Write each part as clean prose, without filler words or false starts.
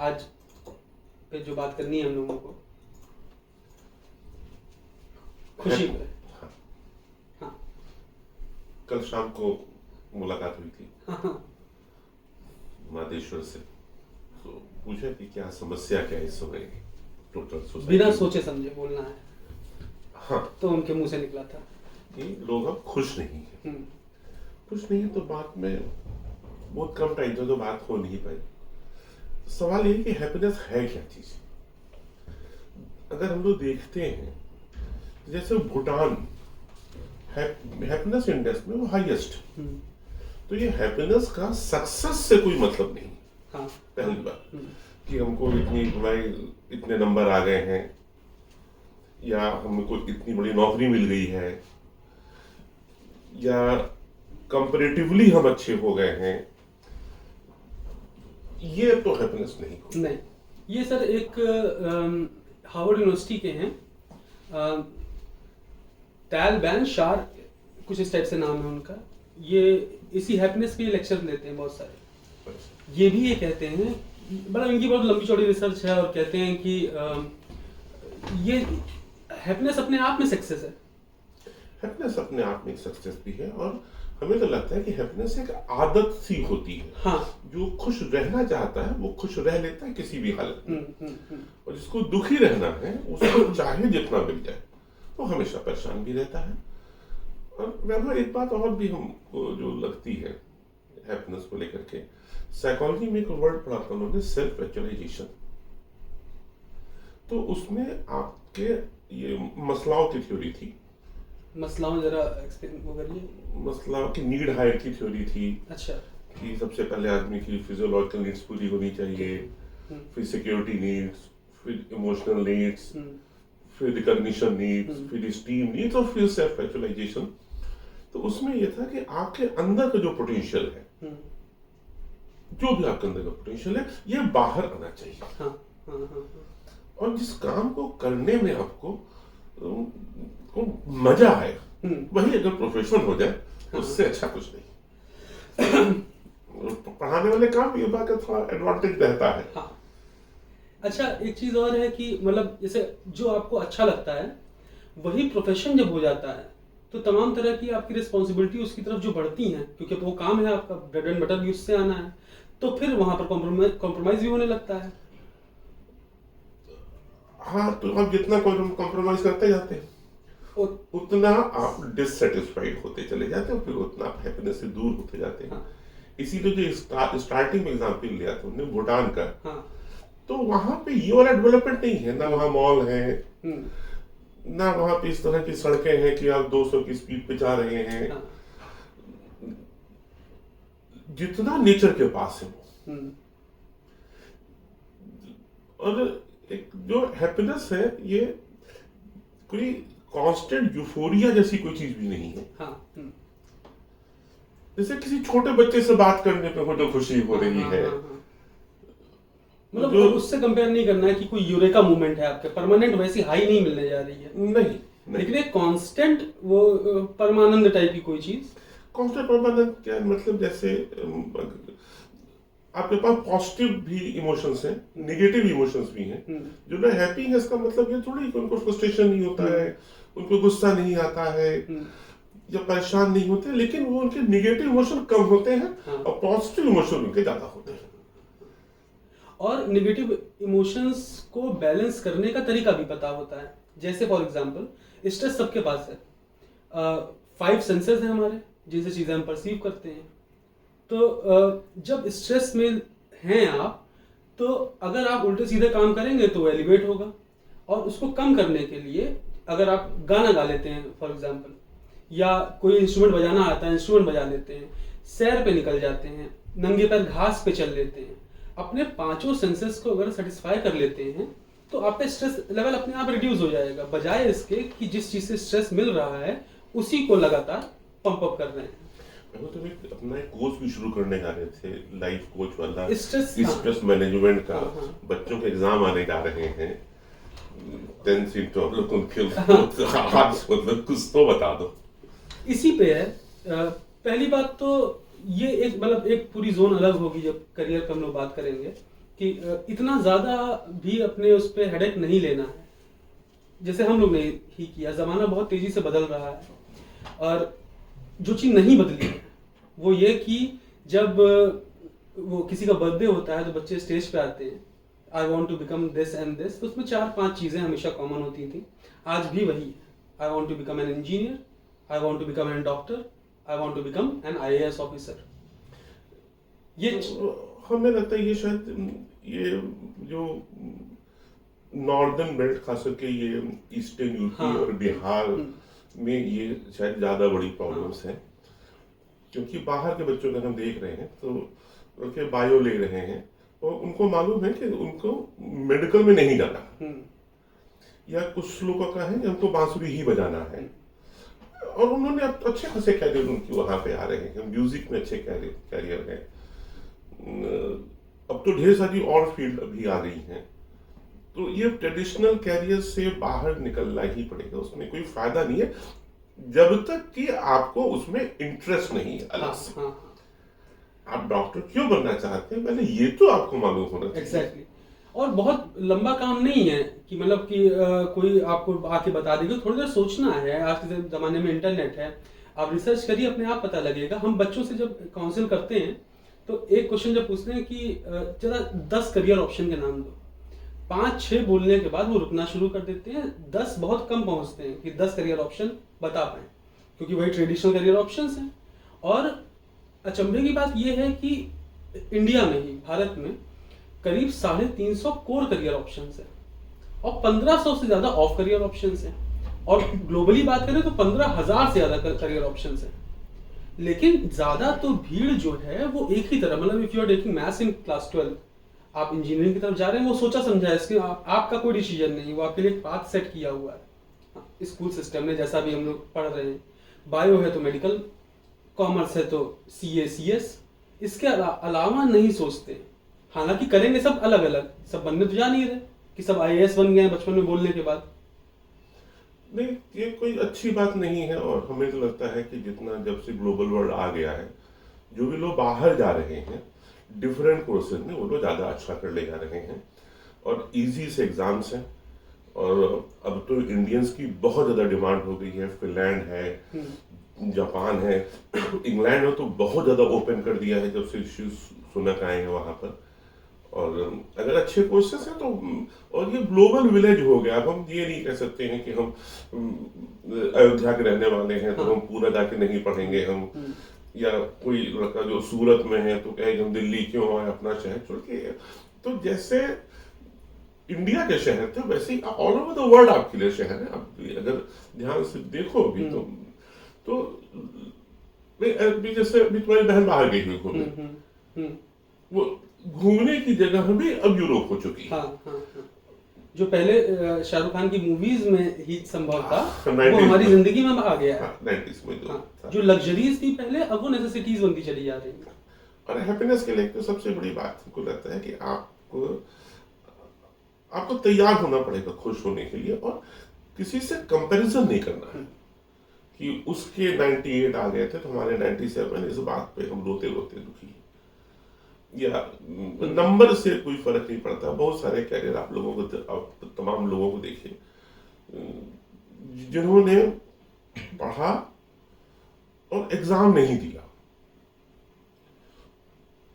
आज पे जो बात करनी है हम लोगों को, खुशी पे। हाँ, कल शाम को मुलाकात हुई थी हाँ, मादेश्वर से, तो पूछा कि क्या समस्या क्या है इस समय टोटल सोसाइटी बिना में। सोचे समझे बोलना है, हाँ, तो उनके मुंह से निकला था। कि लोग अब खुश नहीं है। हम्म, खुश नहीं है तो बात में बहुत कम टाइम था तो बात हो नहीं पाई। सवाल ये है कि हैप्पीनेस है क्या चीज। अगर हम लोग देखते हैं जैसे भूटान हैप्पीनेस इंडेक्स में वो हाईएस्ट, हम्म, तो ये हैप्पीनेस का सक्सेस से कोई मतलब नहीं। हाँ, पहली बात कि हमको इतने नंबर आ गए हैं या हमको इतनी बड़ी नौकरी मिल गई है या कंपैरेटिवली हम अच्छे हो गए हैं, ये तो हैप्पीनेस नहीं हो। नहीं, ये सर एक हार्वर्ड यूनिवर्सिटी के हैं, टैल बैन शार, कुछ इस टाइप से नाम है उनका। ये इसी हैप्पीनेस के लेक्चर लेते हैं बहुत सारे। ये भी ये कहते हैं, बड़ा इनकी बहुत लंबी चौड़ी रिसर्च है, और कहते हैं कि ये हैप्पीनेस अपने आप में सक्सेस है। हैप्पीनेस अपने आप में एक सक्सेस भी है, और हमें तो लगता है कि हैप्पीनेस एक आदत सी होती है। हाँ, जो खुश रहना चाहता है वो खुश रह लेता है किसी भी हालत में, और जिसको दुखी रहना है उसको चाहे जितना मिल जाए वो हमेशा परेशान भी रहता है। और व्यवहार एक बात और भी हमको जो लगती है हैप्पीनेस को लेकर के, साइकोलॉजी में एक वर्ड पढ़ा था उन्होंने, सेल्फ एक्चुअलाइजेशन। तो उसमें आपके ये मसलाओं की थ्योरी थी। मसलाओं जरा एक्सप्लेन वो करिए। मसलाओं की नीड हायर की थ्योरी थी अच्छा। कि सबसे पहले आदमी की फिजियोलॉजिकल नीड्स पूरी होनी चाहिए, फिर सिक्योरिटी नीड्स, फिर इमोशनल नीड्स, फिर रिकॉग्निशन नीड्स, फिर स्टीम नीड्स, और फिर सेल्फ एक्चुअलाइजेशन। तो उसमें यह था कि आपके अंदर का जो पोटेंशियल है, जो भी आपके अंदर का पोटेंशियल है, ये बाहर आना चाहिए। हाँ, हाँ, हाँ, और जिस काम को करने में आपको को मजा आए, वही अगर प्रोफेशन हो जाए उससे अच्छा कुछ नहीं। पढ़ाने वाले काम ये बात का थोड़ा एडवांटेज रहता है। हाँ। अच्छा, एक चीज और है कि मतलब जैसे जो आपको अच्छा लगता है वही प्रोफेशन जब हो जाता है तो तमाम तरह की आपकी रिस्पॉन्सिबिलिटी उसकी तरफ जो बढ़ती हैं, क्योंकि वो काम है आपका, ब्रेड एंड बटर भी उससे आना है, तो फिर वहां पर कॉम्प्रोमाइज भी होने लगता है। हाँ, तो आप जितना कॉम्प्रोमाइज करते जाते हैं उतना आप डिससेटिस्फाइड होते चले जाते हैं, फिर उतना आप हैप्पीनेस से दूर होते जाते हैं। हाँ, इसीलिए जो स्टार्टिंग में एग्जाम्पल लिया था उन्होंने भूटान का, हाँ, तो वहां पे ये वाला डेवलपमेंट नहीं है ना, वहां मॉल है ना, वहां पे इस तरह की सड़कें हैं कि आप 200 की स्पीड पे जा रहे हैं। हाँ, जितना नेचर के पास है वो, और एक जो हैप्पीनेस है ये कोई कांस्टेंट यूफोरिया जैसी कोई चीज भी नहीं है। हाँ, जैसे किसी छोटे बच्चे से बात करने पे को जो खुशी हो रही है, मतलब जो उससे कंपेयर नहीं करना है कि कोई यूरेका मूवमेंट है आपके, परमानेंट वैसी हाई नहीं मिलने जा रही है। नहीं, लेकिन एक कांस्टेंट वो परमानंद टाइप की कोई चीज। कांस्टेंट परमानेंट क्या मतलब, जैसे आपके पास पॉजिटिव भी इमोशंस हैं, नेगेटिव इमोशंस भी हैं। जो ना हैप्पी है इसका मतलब ये थोड़ी कि उनको फ्रस्ट्रेशन नहीं होता है, उनको गुस्सा नहीं आता है या परेशान नहीं होते, लेकिन वो उनके नेगेटिव इमोशन कम होते हैं और पॉजिटिव इमोशन उनके ज्यादा होते हैं। और नेगेटिव इमोशंस को बैलेंस करने का तरीका भी पता होता है। जैसे फॉर एग्जांपल स्ट्रेस सबके पास है, 5 सेंसेस हैं हमारे जिनसे चीजें हम परसीव करते हैं। तो जब स्ट्रेस में हैं आप, तो अगर आप उल्टे सीधे काम करेंगे तो वो एलिवेट होगा, और उसको कम करने के लिए अगर आप गाना गा लेते हैं फॉर एग्जांपल, या कोई इंस्ट्रूमेंट बजाना आता है इंस्ट्रूमेंट बजा लेते हैं, सैर पे निकल जाते हैं, नंगे पैर घास पे चल लेते हैं, अपने 5 सेंसेस को अगर सेटिस्फाई कर लेते हैं तो आपका स्ट्रेस लेवल अपने आप रिड्यूस हो जाएगा, बजाय इसके कि जिस चीज से स्ट्रेस मिल रहा है उसी को लगातार पंप अप कर रहे हैं। तो अपना एक कोर्स भी शुरू करने जा रहे थे, लाइफ कोच वाला, स्ट्रेस मैनेजमेंट का। बच्चों के एग्जाम आने जा रहे हैं 10th तो आप लोग उनके मतलब कुछ तो बता दो। इसी पे है। पहली बात तो ये एक मतलब एक पूरी जोन अलग होगी जब करियर पर हम लोग बात करेंगे कि इतना ज़्यादा भी अपने उस पर हेडेक नहीं लेना है, जैसे हम लोग ने ही किया। ज़माना बहुत तेज़ी से बदल रहा है, और जो चीज़ नहीं बदली है वो ये कि जब वो किसी का बर्थडे होता है तो बच्चे स्टेज पे आते हैं, I want to become this and this, तो उसमें 4-5 चीज़ें हमेशा कॉमन होती थी। आज भी वही है, I want to become an engineer, I want to become an doctor, I want to become an IAS officer. ये हमें लगता है ये शायद ये जो नॉर्दर्न बेल्ट खास करके ये ईस्टर्न यूपी हाँ, और बिहार में ये शायद ज़्यादा बड़ी प्रॉब्लम्स हैं, क्योंकि बाहर के बच्चों का हम देख रहे हैं तो उनके बायो ले रहे हैं और उनको मालूम है कि उनको मेडिकल में नहीं जाना, या कुछ लोगों का है कि उनको बांसुरी ही बजाना है, और उन्होंने अब अच्छे खासे कैरियर उनकी वहाँ पे आ रहे हैं, म्यूजिक में अच्छे कैरियर है। अब तो ढेर सारी और फील्ड अभी आ गई हैं, तो ये ट्रेडिशनल कैरियर से बाहर निकलना ही पड़ेगा, उसमें कोई फायदा नहीं है जब तक कि आपको उसमें इंटरेस्ट नहीं है अलग से। आप डॉक्टर क्यों बनना चाहते हैं पहले ये तो आपको मालूम होना चाहिए। एग्जैक्टली। और बहुत लंबा काम नहीं है कि मतलब कि कोई आपको आके बता देगा, थोड़ी देर सोचना है। आज के ज़माने में इंटरनेट है, आप रिसर्च करिए, अपने आप पता लगेगा। हम बच्चों से जब काउंसिल करते हैं तो एक क्वेश्चन जब पूछते हैं कि जरा 10 करियर ऑप्शन के नाम दो, 5-6 बोलने के बाद वो रुकना शुरू कर देते हैं। 10 बहुत कम पहुंचते हैं कि 10 करियर ऑप्शन बता पाए, क्योंकि वही ट्रेडिशनल करियर ऑप्शंस हैं। और अचंभे की बात यह है कि इंडिया में ही, भारत में करीब 350 कोर करियर ऑप्शंस हैं और 1500 से ज़्यादा ऑफ करियर ऑप्शंस हैं, और ग्लोबली बात करें तो 15,000 से ज़्यादा करियर ऑप्शंस हैं। लेकिन ज़्यादा तो भीड़ जो है वो एक ही तरह, मतलब if you are taking maths in class 12, आप इंजीनियरिंग की तरफ जा रहे हैं, वो सोचा समझा है, इसके आपका कोई डिसीजन नहीं, वो आपके लिए एक पाथ सेट किया हुआ है स्कूल सिस्टम ने, जैसा भी हम लोग पढ़ रहे हैं। बायो है तो मेडिकल, कॉमर्स है तो CA CS, इसके अलावा नहीं सोचते। हालांकि करेंगे सब अलग अलग, सब बनने तो जा नहीं रहे कि सब IAS बन गए बचपन में बोलने के बाद। नहीं, ये कोई अच्छी बात नहीं है। और हमें तो लगता है कि जितना जब से ग्लोबल वर्ल्ड आ गया है, जो भी लोग बाहर जा रहे हैं डिफरेंट कोर्सेज में, वो लोग ज़्यादा अच्छा कर ले जा रहे हैं, और इजी से एग्जाम्स हैं। और अब तो इंडियंस की बहुत ज़्यादा डिमांड हो गई है। फिनलैंड है, जापान है, इंग्लैंड ने तो बहुत ज़्यादा ओपन कर दिया है जब से सुनक आए हैं वहाँ पर। और अगर अच्छे कोर्सेस हैं तो, और ये ग्लोबल विलेज हो गया। अब हम ये नहीं कह सकते हैं कि हम अयोध्या के रहने वाले हैं तो हम पूरा जाके नहीं पढ़ेंगे हम, या कोई लड़का जो सूरत में है तो कहे हम दिल्ली क्यों आए अपना शहर छोड़ के। तो जैसे इंडिया के शहर थे वैसे ही ऑल ओवर द वर्ल्ड आपके लिए शहर है। आप अगर ध्यान से देखो अभी तो जैसे अभी तुम्हारी बहन बाहर गई हुई घूमने, वो घूमने की जगह भी अब यूरोप हो चुकी है। हाँ। जो पहले शाहरुख खान की मूवीज में ही संभव था, वो 90s हमारी में। जिंदगी में आ गया है। 90s में जो जो लग्जरीज थी पहले, अब वो नेसेसिटीज बनती चली जा रही है। और हैप्पीनेस के लिए तो सबसे बड़ी बात हमको लगता है कि आपको तैयार होना पड़ेगा खुश होने के लिए, और किसी से कंपैरिजन नहीं करना है कि उसके 98 आ गए थे तो हमारे 97। इस बात पे हम रोते रोते दुखी, या नंबर से कोई फर्क नहीं पड़ता। बहुत सारे कैरियर आप लोगों को, आप तमाम लोगों को देखिए जिन्होंने पढ़ा और एग्जाम नहीं दिया।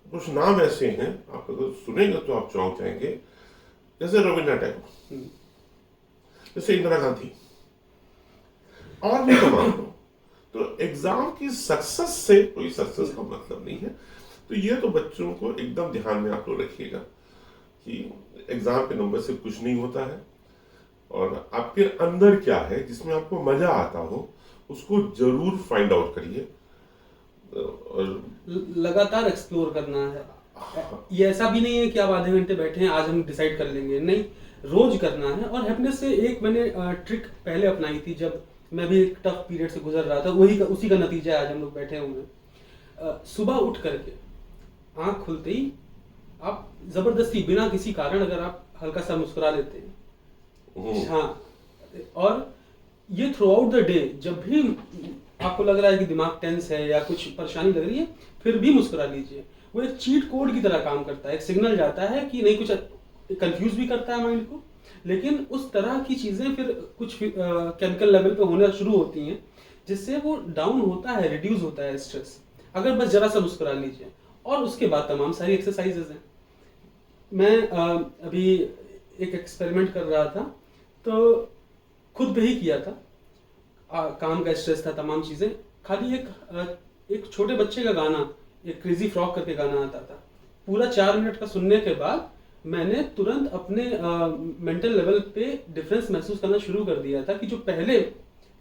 कुछ नाम ऐसे हैं, आप अगर सुनेंगे तो आप चौंक जाएंगे, जैसे रविन्द्रनाथ टैगोर, जैसे इंदिरा गांधी, और भी तमाम लोग। तो एग्जाम की सक्सेस से कोई सक्सेस का मतलब नहीं है। तो ये तो बच्चों को एकदम ध्यान में आप लोग रखिएगा कि एग्जाम के नंबर से कुछ नहीं होता है, और आपके अंदर क्या है जिसमें आपको मजा आता हो उसको जरूर फाइंड आउट करिए, और लगातार एक्सप्लोर करना है। ये ऐसा भी नहीं है कि आप आधे घंटे बैठे हैं आज हम डिसाइड कर लेंगे, नहीं, रोज करना है। और हैप्पीनेस से एक मैंने ट्रिक पहले अपनाई थी जब मैं भी एक टफ पीरियड से गुजर रहा था, उसी का नतीजा है आज हम लोग बैठे हुए हैं। सुबह उठ करके आँख खुलते ही आप जबरदस्ती बिना किसी कारण अगर आप हल्का सा मुस्कुरा लेते हैं, हाँ, और ये थ्रू आउट द डे जब भी आपको लग रहा है कि दिमाग टेंस है या कुछ परेशानी लग रही है, फिर भी मुस्कुरा लीजिए। वो एक चीट कोड की तरह काम करता है। एक सिग्नल जाता है कि नहीं, कुछ कंफ्यूज भी करता है माइंड को, लेकिन उस तरह की चीज़ें फिर कुछ केमिकल लेवल पे होना शुरू होती हैं, जिससे वो डाउन होता है, रिड्यूस होता है स्ट्रेस, अगर बस जरा सा मुस्कुरा लीजिए। और उसके बाद तमाम सारी एक्सरसाइजेज हैं। मैं अभी एक एक्सपेरिमेंट कर रहा था, तो खुद पे ही किया था। काम का स्ट्रेस था, तमाम चीज़ें, खाली एक छोटे बच्चे का गाना, एक क्रेजी फ्रॉक करके गाना आता था, पूरा 4 मिनट का सुनने के बाद मैंने तुरंत अपने मेंटल लेवल पे डिफरेंस महसूस करना शुरू कर दिया था कि जो पहले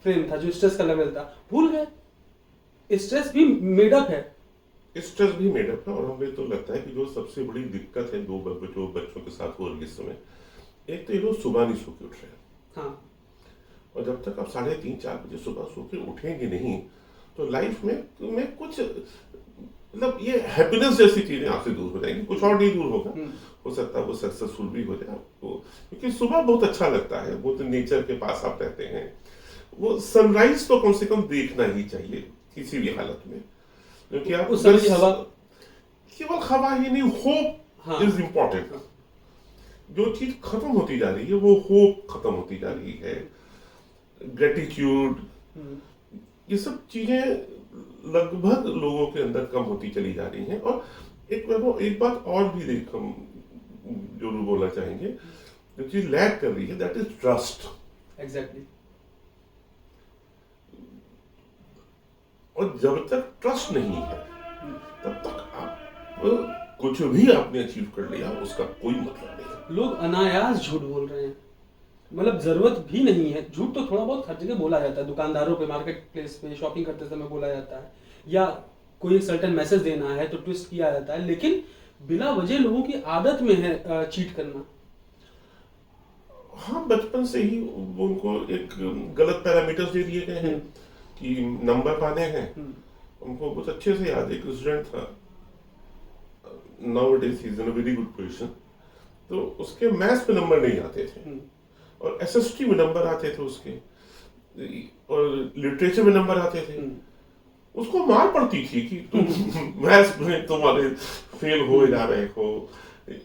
फ्रेम था, जो स्ट्रेस का लेवल था, भूल गए। स्ट्रेस भी मेडअप है। स्ट्रेस भी मेडअप है। और हमें तो लगता है कि जो सबसे बड़ी दिक्कत है जो बच्चों के साथ हो रही है इस समय, एक तो ये लोग सुबह नहीं सो के उठ रहे हैं। हाँ। और जब तक आप 3:30-4 बजे सुबह सो के उठेंगे नहीं, तो लाइफ में कुछ मतलब ये हैप्पीनेस जैसी चीजें आपसे दूर हो जाएंगी, कुछ और नहीं दूर होगा। हो सकता है वो सक्सेसफुल भी हो जाए आपको, क्योंकि सुबह बहुत अच्छा लगता है, वो तो नेचर के पास आप रहते हैं। वो सनराइज तो कम से कम देखना ही चाहिए किसी भी हालत में, क्योंकि आप उस समय की हवा, केवल हवा ही नहीं, होप इज इम्पोर्टेंट। जो चीज खत्म होती जा रही है वो होप खत्म होती जा रही है, ग्रेटिट्यूड, ये सब चीजें लगभग लोगों के अंदर कम होती चली जा रही हैं। और एक बात और भी हम जरूर बोलना चाहेंगे, जो चीज लैक कर रही है, दैट इज ट्रस्ट। एग्जैक्टली। और जब तक ट्रस्ट नहीं है तब तक आप कुछ भी आपने अचीव कर लिया उसका कोई मतलब नहीं। लोग अनायास झूठ बोल रहे हैं, मतलब जरूरत भी नहीं है। झूठ तो थोड़ा बहुत हर जगह बोला जाता है, दुकानदारों पे, मार्केट प्लेस पे, शॉपिंग करते समय बोला जाता है, या कोई एक सर्टेन मैसेज देना है तो ट्विस्ट किया जाता है, लेकिन बिना वजह लोगों की आदत में है चीट करना। हाँ, बचपन से ही उनको एक गलत पैरामीटर्स दे दिए गए हैं कि नंबर पाने हैं। उनको बहुत अच्छे से याद है, एक स्टूडेंट था, nowadays he is in a very good position, तो उसके मैथ्स पे नंबर नहीं आते थे और एसएसटी में नंबर आते थे उसके, और लिटरेचर में नंबर आते थे। उसको मार पड़ती थी कि तुम मैथ्स में तुम्हारे फेल हो जा रहे हो,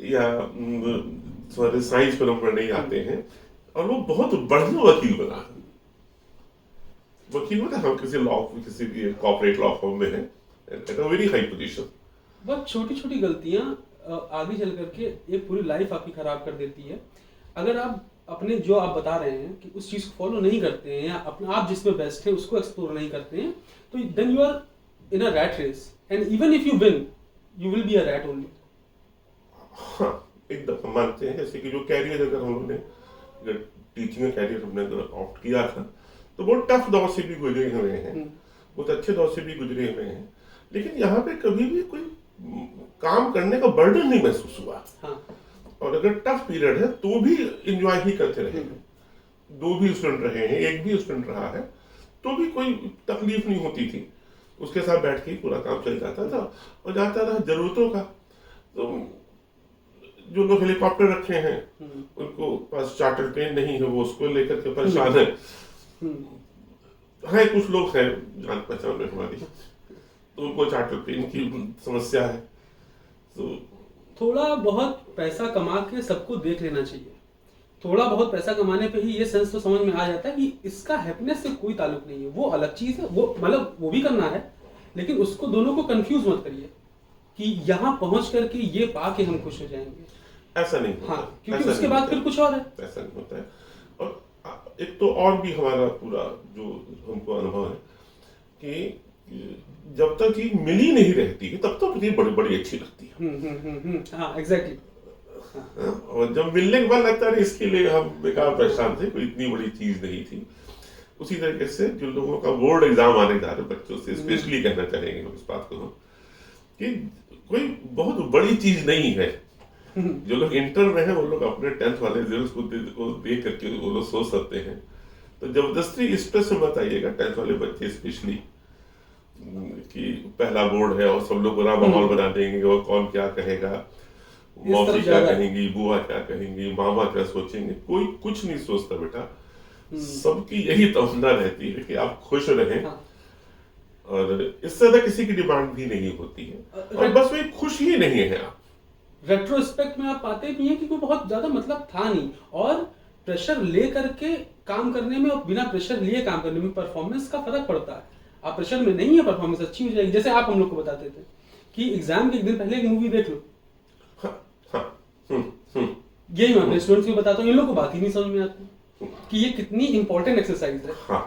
या तुम्हारे साइंस पे नंबर नहीं आते हैं। और वो बहुत बढ़िया वकील बना। वकील बना, हम किसी भी कॉर्पोरेट लॉ फर्म में है, at a very high position. बहुत छोटी छोटी गलतियां आगे चल करके एक पूरी लाइफ आपकी खराब कर देती है। अगर आप अपने जो आप बता रहे हैं कि उस चीज को फॉलो नहीं करते हैं, या अपना आप जिसमें बेस्ट है उसको एक्सप्लोर नहीं करते हैं, तो then you are in a rat race, and even if you win you will be a rat only. हाँ, एकदम हम मानते हैं। जैसे कि जो कैरियर अगर हम लोगों ने टीचिंग का कैरियर हमने अगर ऑप्ट किया था, तो बहुत टफ दौर से भी गुजरे हुए हैं, बहुत अच्छे दौर से भी गुजरे हुए हैं, लेकिन यहाँ पे कभी भी कोई काम करने का बर्डन नहीं महसूस हुआ। हाँ। और अगर टफ पीरियड है तो भी एंजॉय ही करते रहे हैं। 2 भी स्टूडेंट रहे हैं, 1 भी स्टूडेंट रहा है, तो भी कोई तकलीफ नहीं होती थी, उसके साथ बैठ के पूरा काम चल जाता था। और जाता रहा जरूरतों का, तो जो लोग हेलीकॉप्टर रखे हैं उनको पास चार्टर प्लेन नहीं है, वो उसको लेकर के परेशान है। कुछ लोग हैं जान पहचान में हमारी, तो उनको चार्टर प्लेन की समस्या है। तो थोड़ा बहुत पैसा कमा के सबको देख लेना चाहिए। थोड़ा बहुत पैसा कमाने पे ही ये सेंस तो समझ में आ जाता है कि इसका हैप्पीनेस से कोई ताल्लुक नहीं है, वो अलग चीज है, वो मतलब वो भी करना है, लेकिन उसको दोनों को कंफ्यूज मत करिए कि यहाँ पहुंच करके ये पा के हम खुश हो जाएंगे। ऐसा नहीं होता। हाँ, क्योंकि उसके बाद फिर कुछ और है। ऐसा नहीं होता है। और एक तो और भी हमारा पूरा जो हमको अनुभव है कि जब तक चीज मिली नहीं रहती है तब तक ये बड़ी बड़ी अच्छी लगती है। हाँ, एग्जैक्टली। और जब मिलने के बाद लगता है इसके लिए हम बेकार परेशान थे, कोई इतनी बड़ी चीज नहीं थी। उसी तरीके से जो लोगों का बोर्ड एग्जाम आने जा रहे बच्चों से स्पेशली कहना चाहेंगे हम इस बात को कि कोई बहुत बड़ी चीज नहीं है। जो लोग इंटर में हैं वो लोग अपने 10th वाले रिजल्ट्स को देख करके वो लोग सोच सकते हैं। तो जबरदस्ती स्ट्रेस में मत आइएगा 10th वाले बच्चे स्पेशली, कि पहला बोर्ड है और सब लोग बुरा माहौल बना देंगे और कौन क्या कहेगा, मौसी क्या कहेंगी, बुआ क्या कहेंगी, मामा क्या सोचेंगे। कोई कुछ नहीं सोचता बेटा, सबकी यही तमन्ना रहती है कि आप खुश रहें। और इससे ज्यादा किसी की डिमांड भी नहीं होती है, और बस वो खुश ही नहीं है आप। रेट्रोस्पेक्ट में आप पाते भी हैं कि कोई बहुत ज्यादा मतलब था नहीं, और प्रेशर ले करके काम करने में और बिना प्रेशर लिए काम करने में परफॉर्मेंस का फर्क पड़ता है। आप प्रेशर में नहीं है, परफॉर्मेंस अच्छी हो जाएगी। जैसे आप हम लोग को बताते थे कि एग्जाम के एक दिन पहले एक मूवी देख लो। हाँ, हाँ, हम्म। यही मैं अपने स्टूडेंट्स को बताता हूँ, इन लोग को बात ही नहीं समझ में आती कि ये कितनी इंपॉर्टेंट एक्सरसाइज है। हाँ,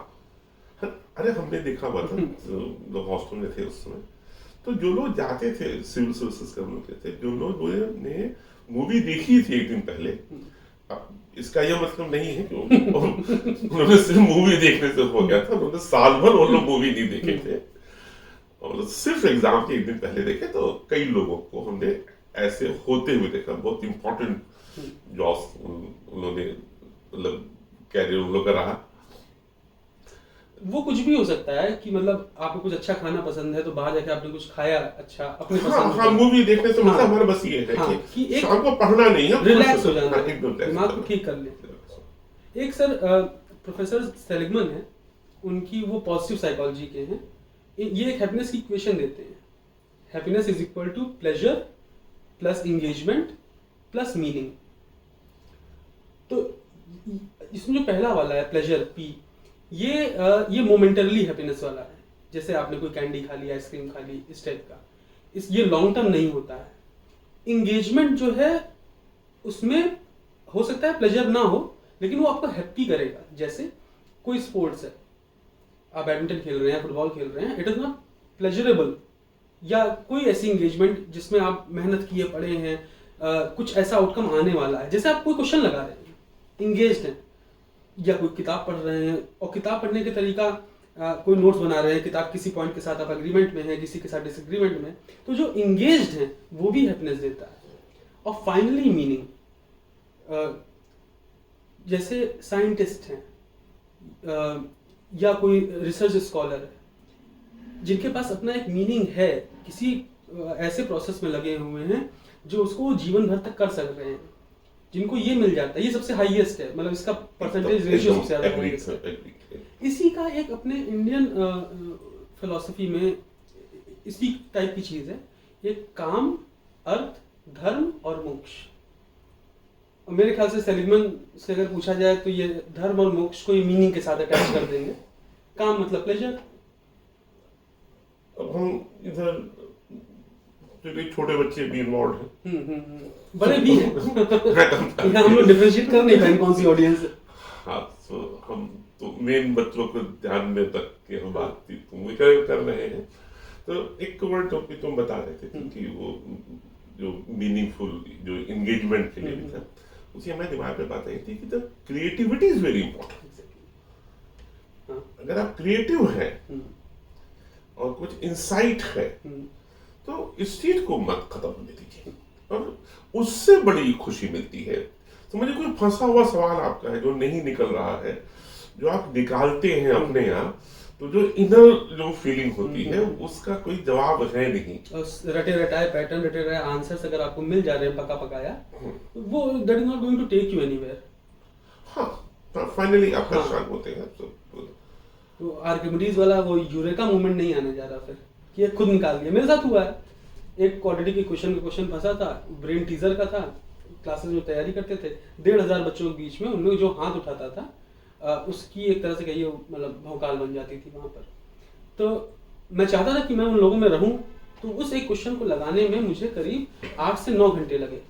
अरे हमने देखा हुआ था जो हॉस्टल में थे उस समय, तो जो लोग जाते थे सिविल सर्विसेज करने थे, जो लोगों ने मूवी देखी थी एक दिन पहले, अब इसका यह मतलब नहीं है कि उन्होंने सिर्फ मूवी देखने से हो गया था, उन्होंने साल भर वो लोग मूवी नहीं देखे थे और सिर्फ एग्जाम के एक दिन पहले देखे। तो कई लोगों को हमने ऐसे होते हुए देखा, बहुत इंपॉर्टेंट जॉब्स उन्होंने मतलब कैरियर उन लोग का रहा। वो कुछ भी हो सकता है कि मतलब आपको कुछ अच्छा खाना पसंद है तो बाहर जाके आपने कुछ खाया अच्छा अपने पसंद हाँ, मूवी देखने से मतलब हमारा बस ये है कि एक शाम को पढ़ना नहीं है, रिलैक्स हो जाना, दिमाग को ठीक कर ले। एक सर प्रोफेसर सेलिगमन है, उनकी वो पॉजिटिव साइकोलॉजी के हैं, ये एक हैप्पीनेस की इक्वेशन देते हैं। Happiness is equal to pleasure plus engagement plus meaning. तो इसमें जो पहला वाला है प्लेजर पी, ये मोमेंटरली हैप्पीनेस वाला है। जैसे आपने कोई कैंडी खा ली, आइसक्रीम खा ली, इस टाइप का, ये लॉन्ग टर्म नहीं होता है। इंगेजमेंट जो है उसमें हो सकता है प्लेजर ना हो, लेकिन वो आपको हैप्पी करेगा। जैसे कोई स्पोर्ट्स है, आप बैडमिंटन खेल रहे हैं, फुटबॉल खेल रहे हैं, इट इज नॉट प्लेजरेबल। या कोई ऐसी इंगेजमेंट जिसमें आप मेहनत किए पढ़े हैं, कुछ ऐसा आउटकम आने वाला है। जैसे आप कोई क्वेश्चन लगा रहे हैं, इंगेज्ड हैं, या कोई किताब पढ़ रहे हैं और किताब पढ़ने का तरीका कोई नोट्स बना रहे हैं, किताब किसी पॉइंट के साथ आप एग्रीमेंट में है, किसी के साथ डिसएग्रीमेंट में, तो जो इंगेज्ड है वो भी हैप्पीनेस देता है। और फाइनली मीनिंग, जैसे साइंटिस्ट हैं या कोई रिसर्च स्कॉलर है जिनके पास अपना एक मीनिंग है, किसी ऐसे प्रोसेस में लगे हुए हैं जो उसको जीवन भर तक कर सक रहे हैं, जिनको ये मिल जाता है, ये सबसे हाईएस्ट है, मतलब इसका परसेंटेज रेशियो सबसे ज्यादा हाईएस्ट है। इसी का एक अपने इंडियन फिलॉसफी में इसी टाइप की चीज है, एक काम, अर्थ, धर्म और मोक्ष। मेरे ख्याल से सेलिगमन से अगर पूछा जाए तो ये धर्म और मोक्ष को ये मीनिंग के साथ अटैच कर देंगे। काम मतलब प्लेजर। अब हम इधर छोटे बच्चे भी इन्वॉल्व हैं, बड़े भी हैं। हम लोग डिफरेंशिएट कर नहीं पाएंगे कौन सी ऑडियंस है। हाँ, तो हम तो मेन बच्चों को ध्यान में तक के हम बातचीत कर रहे हैं। तो एक वर्ड टॉपिक तुम बता रहे थे कि वो जो मीनिंगफुल जो एंगेजमेंट के लिए भी था, उसी हमारे दिमाग में बात आई थी कि the creativity is very important. अगर आप क्रिएटिव हैं और कुछ इंसाइट है तो इस चीज को मत खत्म होने दीजिए, और उससे बड़ी खुशी मिलती है। तो मुझे कोई फंसा हुआ सवाल आपका है जो नहीं निकल रहा है, जो आप निकालते हैं अपने यहाँ, तो जो इनर जो फीलिंग होती है उसका कोई जवाब है नहीं। रटे रटाए पैटर्न, रटे रटाए आंसर्स अगर आपको मिल जा रहे हैं पका पकाया, वो that is not going to take you anywhere. हाँ, फाइनली आप परेशान होते हैं। तो आर्किमिडीज वाला वो यूरेका मूवमेंट नहीं आने जा रहा फिर कि खुद निकाल दिया। मेरे साथ हुआ है, एक क्वाड्रेटिक इक्वेशन का क्वेश्चन फंसा था, ब्रेन टीजर का था, क्लासेस में तैयारी करते थे, 1500 बच्चों के बीच में उनमें जो हाथ उठाता था उसकी एक तरह से कहिए मतलब भौकाल बन जाती थी वहाँ पर। तो मैं चाहता था कि मैं उन लोगों में रहूं, तो उस एक क्वेश्चन को लगाने में मुझे करीब 8 से 9 घंटे लगे।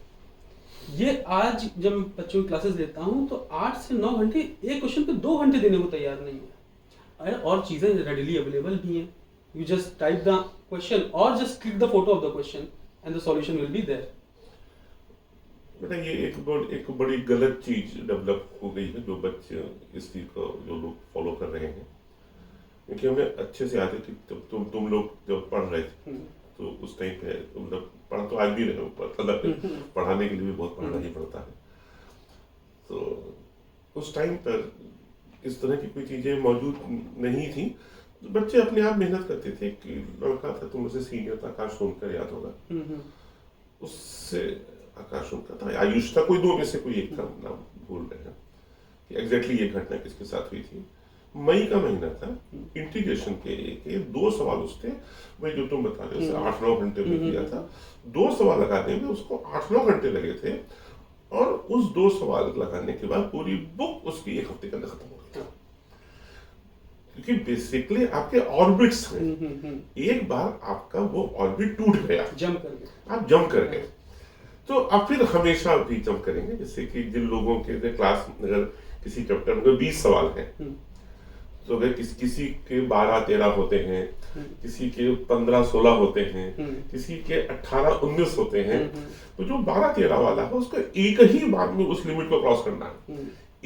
ये आज जब बच्चों की क्लासेस लेता हूँ तो 8 से 9 घंटे एक क्वेश्चन पे 2 घंटे देने को तैयार नहीं है। और चीजें रेडिली अवेलेबल भी हैं, you just type the question or just click the photo of the question and the solution will be there. बेटा ये एक बड़ी गलत चीज डेवलप हो गई है जो बच्चे इस चीज को जो लोग फॉलो कर रहे हैं, क्योंकि हमें अच्छे से याद है कि तुम लोग जब पढ़ रहे थे तो उस टाइम पे मतलब पढ़ तो आज भी रहे हो, पढ़ाने के लिए भी बहुत पढ़ना ही पड़ता है। तो उस टाइम पर इस तरह की कोई चीजें मौजूद नहीं थी, बच्चे अपने आप मेहनत करते थे। कि लड़का था, तुम मुझसे सीनियर था, आकाश सोनकर याद होगा, उससे आकाश सोनकर था, आयुष था, कोई दो में से कोई एक था, नाम भूल रहे हैं कि एग्जैक्टली ये घटना किसके साथ हुई थी। मई का महीना था, इंटीग्रेशन के 2 सवाल उसके, वही जो तुम बता रहे हो 8-9 घंटे में किया था, 2 सवाल लगाने में उसको 8-9 घंटे लगे थे, और उस 2 सवाल लगाने के बाद पूरी बुक उसकी 1 हफ्ते के अंदर खत्म हो गई थी। क्योंकि बेसिकली आपके ऑर्बिट्स हैं, एक बार आपका वो ऑर्बिट टूट गया, जंप कर गए, आप जंप कर गए, तो आप फिर हमेशा भी जंप करेंगे। जैसे कि जिन लोगों के क्लास अगर किसी चैप्टर में 20 सवाल हैं, तो अगर किसी के 12-13 होते हैं, किसी के 15-16 होते हैं, किसी के 18-19 होते हैं, तो जो 12-13 वाला है उसको एक ही बार में उस लिमिट को क्रॉस करना है।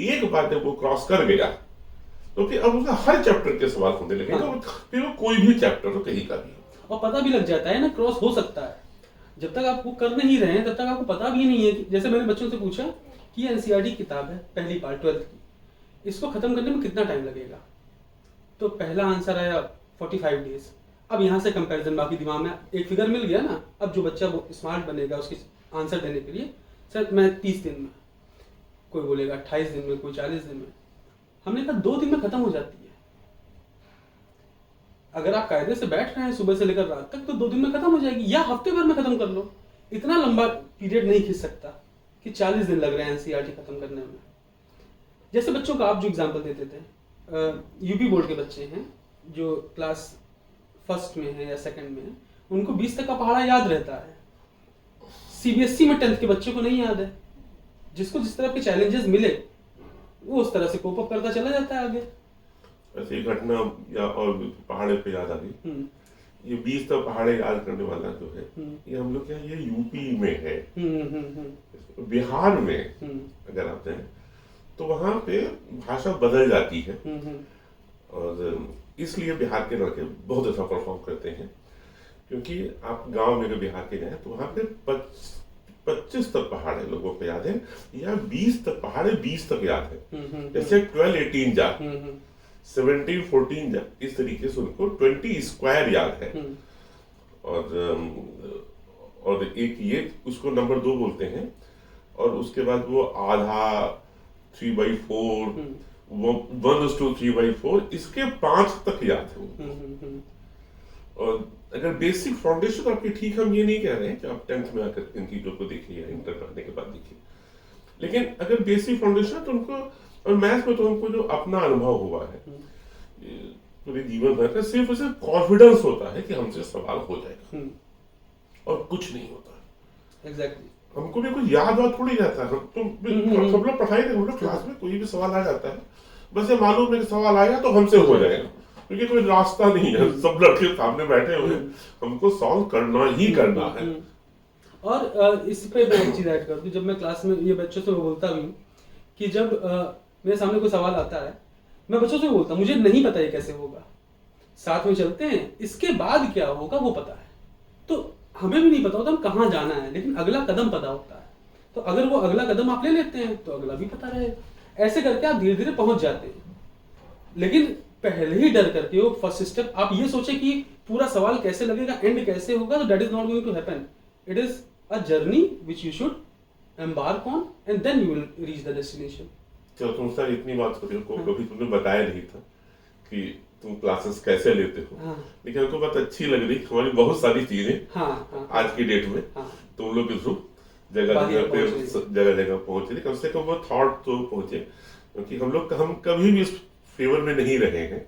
एक बार जब वो क्रॉस कर गया तो फिर अब उसका हर चैप्टर के सवाल होने लगेगा। हाँ। फिर वो कोई भी चैप्टर हो कहीं का भी हो, और पता भी लग जाता है ना क्रॉस हो सकता है। जब तक आप वो कर नहीं रहे हैं तब तक आपको पता भी नहीं है कि, जैसे मैंने बच्चों से पूछा कि ये एनसीईआरटी किताब है पहली पार्ट 12th की, इसको खत्म करने में कितना टाइम लगेगा, तो पहला आंसर आया 45 डेज। अब यहाँ से कंपैरिजन बाकी दिमाग में एक फिगर मिल गया ना, अब जो बच्चा वो स्मार्ट बनेगा उसके आंसर देने के लिए, सर मैं 30 दिन में, कोई बोलेगा 28 दिन में, कोई 40 दिन में, हमने कहा 2 दिन में खत्म हो जाती है। अगर आप कायदे से बैठ रहे हैं सुबह से लेकर रात तक तो 2 दिन में खत्म हो जाएगी, या हफ्ते भर में खत्म कर लो। इतना लंबा पीरियड नहीं खींच सकता कि 40 दिन लग रहे हैं एनसीईआरटी खत्म करने में। जैसे बच्चों का आप जो एग्जाम्पल देते थे, यूपी बोर्ड के बच्चे हैं जो क्लास 1st में है या 2nd में है, उनको 20 तक का पहाड़ा याद रहता है। सीबीएसई में 10th के बच्चे को नहीं याद है। जिसको जिस तरह के चैलेंजेस मिले वो उस तरह से कोप अप करता चला जाता है आगे। ऐसी घटना या और पहाड़े पे याद आ गई, ये 20 तक पहाड़े याद करने वाला जो है, ये हम लोग क्या, ये यूपी में है। बिहार में अगर आप जाएं तो वहां पे भाषा बदल जाती है, और इसलिए बिहार के लड़के बहुत अच्छा परफॉर्म करते हैं। क्योंकि आप गांव में अगर बिहार के जाएं तो वहां पे 25 तक पहाड़े लोगों को याद है, या 20 तक पहाड़े 20 तक याद है। जैसे 12-18 जा, 17-14 जा, इस तरीके से उनको 20 स्क्वायर याद है। और एक ये उसको नंबर 2 बोलते हैं, और उसके बाद वो आधा 3/4, 1:3/4, इसके 5 तक याद है। और अगर बेसिक फाउंडेशन आपकी ठीक, हम ये नहीं कह रहे हैं कि आप 10th में आकर इन चीजों को देखिए या इंटर करने के बाद देखिए, लेकिन अगर बेसिक फाउंडेशन तो उनको, और मैथ्स में तो उनको जो अपना अनुभव हुआ है पूरे जीवन भर का, सिर्फ उसे कॉन्फिडेंस होता है कि हमसे सवाल हो जाएगा, और कुछ नहीं होता। एग्जैक्टली। हमको भी कोई याद थोड़ी रहता है। सब लोग पढ़ाई में, हम लोग क्लास में कोई भी सवाल आ जाता है, बस ये मालूम है कि सवाल आया तो हमसे हो जाएगा, क्योंकि कोई रास्ता नहीं है, सब लड़के सामने बैठे हुए हैं, हमको सॉल्व करना ही करना है। और इस पे मैं एक चीज ऐड कर दूं, जब मैं क्लास में ये बच्चों से बोलता भी हूँ कि जब मेरे सामने कोई सवाल आता है, मैं बच्चों से बोलता हूँ मुझे नहीं पता ये कैसे होगा, साथ में चलते हैं, इसके बाद क्या होगा वो पता है। तो हमें भी नहीं पता होता हम कहाँ जाना है, लेकिन अगला कदम पता होता है। तो अगर वो अगला कदम आप ले लेते हैं तो अगला भी पता रहेगा। ऐसे करके आप धीरे धीरे पहुंच जाते हैं। लेकिन पहले ही डर करके वो फर्स्ट स्टेप आप ये सोचे कि पूरा सवाल कैसे लगेगा, एंड कैसे होगा, तो that is not going to happen. It is a journey which you should embark on, and then you will reach the destination. चलो तुम सर इतनी बात हो रही हो, कभी तुमने बताया नहीं था कि तुम क्लासेस कैसे लेते हो। हाँ। लेकिन हमको बात अच्छी लग रही, हमारी बहुत सारी चीजें आज की डेट में तुम लोग के थ्रू जगह जगह पहुंच रही, कम से कम वो थॉट तो पहुंचे। क्योंकि हम कभी भी इस फेवर में नहीं रहे हैं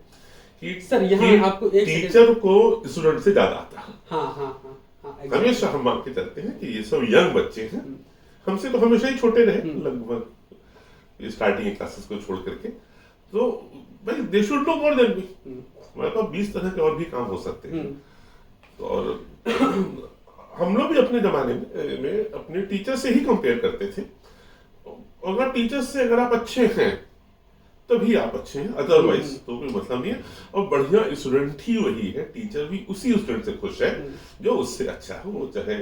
कि सर यहाँ आपको टीचर को स्टूडेंट से ज्यादा आता है। हमेशा हम मान के चलते हैं कि ये सब यंग बच्चे हैं, हमसे तो हमेशा ही छोटे रहे, लगभग स्टार्टिंग क्लासेस को छोड़ करके, तो भाई they should know more than मी। हमारे पास 20 तरह के और भी काम हो सकते हैं। और हम लोग भी अपने जमाने में अपने टीचर से ही कंपेयर करते थे, और अगर टीचर से अगर आप अच्छे हैं तभी आप अच्छे हैं, अदरवाइज तो कोई मतलब नहीं है। और बढ़िया स्टूडेंट ही वही है, टीचर भी उसी स्टूडेंट से खुश है जो उससे अच्छा है। वो चाहे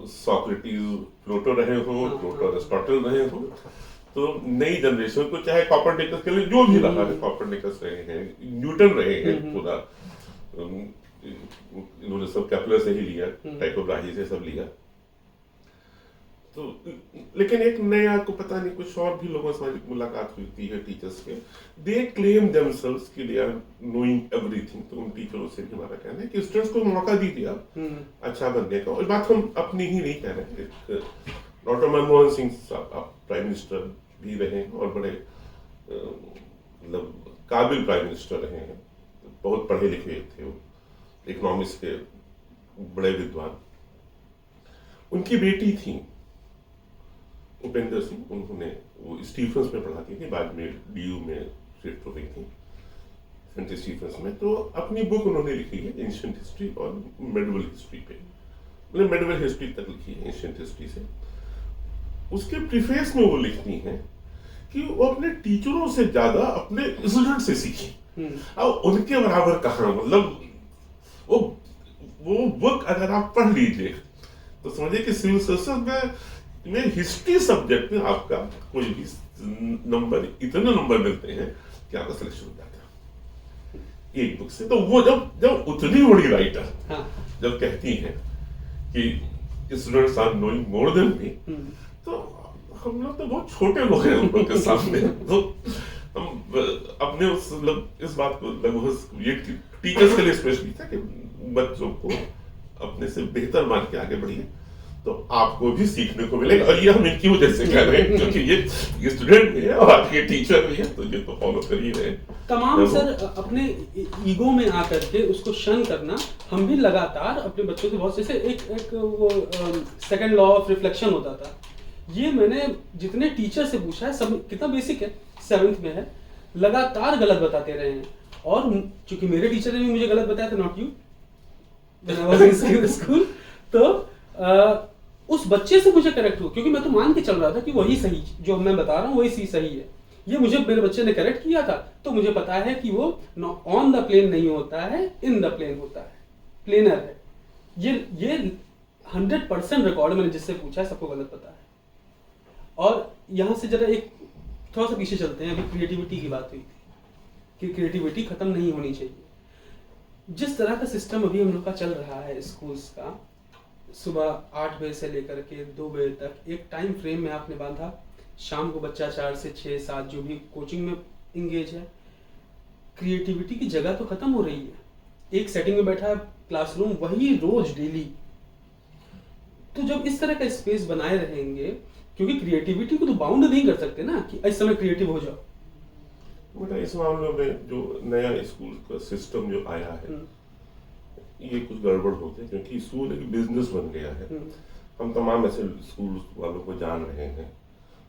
सोक्रेटिस प्लेटो रहे हो, प्लेटो अरिस्टोटल रहे हो, तो नई जनरेशन को चाहे कॉपरनिकस के लिए जो भी रहा है, कॉपरनिकस रहे हैं, न्यूटन रहे हैं, पूरा इन्होंने सब केपलर से ही लिया, टाइको ब्राही से सब लिया। तो लेकिन एक नया को पता नहीं कुछ और भी लोगों से मुलाकात हुई है टीचर्स के, दे क्लेम देमसेल्व्स कि दे आर नोइंग एवरीथिंग। तो उन टीचरों से भी हमारा कहना है कि स्टूडेंट्स को मौका दीजिए आप अच्छा बनने का। और बात हम अपनी ही नहीं कह रहे हैं, डॉक्टर मनमोहन सिंह साहब प्राइम मिनिस्टर भी रहे और बड़े मतलब काबिल प्राइम मिनिस्टर रहे हैं, बहुत पढ़े लिखे थे वो, इकोनॉमिक्स के बड़े विद्वान। उनकी बेटी थी उपेंद्र सिंह, उन्होंने वो स्टीफन्स में पढ़ाती थी, बाद में डीयू में शिफ्ट हो गई थी सेंट स्टीफन्स में। तो अपनी बुक उन्होंने लिखी है एंशिएंट हिस्ट्री और मेडिवल हिस्ट्री पे, मतलब मेडिवल हिस्ट्री तक लिखी है एंशिएंट हिस्ट्री से। उसके प्रीफेस में वो लिखती हैं कि वो अपने टीचरों से ज्यादा अपने स्टूडेंट से सीखी। अब उनके बराबर कहाँ, मतलब वो बुक अगर आप पढ़ लीजिए तो समझिए कि सिविल सर्विसेज में हिस्ट्री सब्जेक्ट में आपका कोई भी नंबर, इतने नंबर मिलते हैं कि आपका सिलेक्शन हो जाता है एक बुक से। तो वो जब उतनी बड़ी राइटर जब कहती है कि students are knowing more than me, तो हम लोग तो बहुत छोटे लोग हैं उन लोग के सामने। तो हम अपने इस बात को लगभग ये टीचर्स के लिए स्पेशली था कि बच्चों को अपने से बेहतर मान के आगे बढ़िए, तो आपको भी सीखने को मिलेगा। और ये हम इनकी वजह से कर रहे हैं क्योंकि ये स्टूडेंट भी है और आपके टीचर भी है, तो ये तो फॉलो कर ही रहे हैं तमाम। सर अपने ईगो में आकर के उसको शन करना, हम भी लगातार अपने बच्चों के बहुत जैसे एक वो सेकंड लॉ ऑफ रिफ्लेक्शन होता था, ये मैंने जितने टीचर से पूछा है सब कितना बेसिक है, 7th में है, लगातार गलत बताते रहे हैं। और चूंकि मेरे टीचर ने भी मुझे गलत बताया था, not you, when I was in school, तो उस बच्चे से मुझे करेक्ट हुआ क्योंकि मैं तो मान के चल रहा था कि वही सही, जो मैं बता रहा हूँ वही सही है। ये मुझे मेरे बच्चे ने करेक्ट किया था, तो मुझे पता है कि वो ऑन द प्लेन नहीं होता है, इन द प्लेन होता है, प्लेनर है। ये 100% रिकॉर्ड मैंने जिससे पूछा है सबको गलत पता है। और यहाँ से जरा एक थोड़ा सा पीछे चलते हैं। अभी क्रिएटिविटी की बात हुई थी कि क्रिएटिविटी खत्म नहीं होनी चाहिए। जिस तरह का सिस्टम अभी हम लोग का चल रहा है स्कूल्स का, सुबह 8 बजे से लेकर के 2 बजे तक एक टाइम फ्रेम में आपने बांधा, शाम को बच्चा 4 से 6 7 जो भी कोचिंग में इंगेज है, क्रिएटिविटी की जगह तो खत्म हो रही है। एक सेटिंग में बैठा है क्लासरूम, वही रोज डेली। तो जब इस तरह का स्पेस बनाए रहेंगे, क्योंकि क्रिएटिविटी को तो बाउंड नहीं कर सकते ना कि इस समय क्रिएटिव हो जाओ। बेटा इस मामले में जो नया स्कूल का सिस्टम जो आया है, ये कुछ गड़बड़ होते हैं क्योंकि स्कूल एक बिजनेस बन गया है। हम तमाम ऐसे स्कूल वालों को जान रहे हैं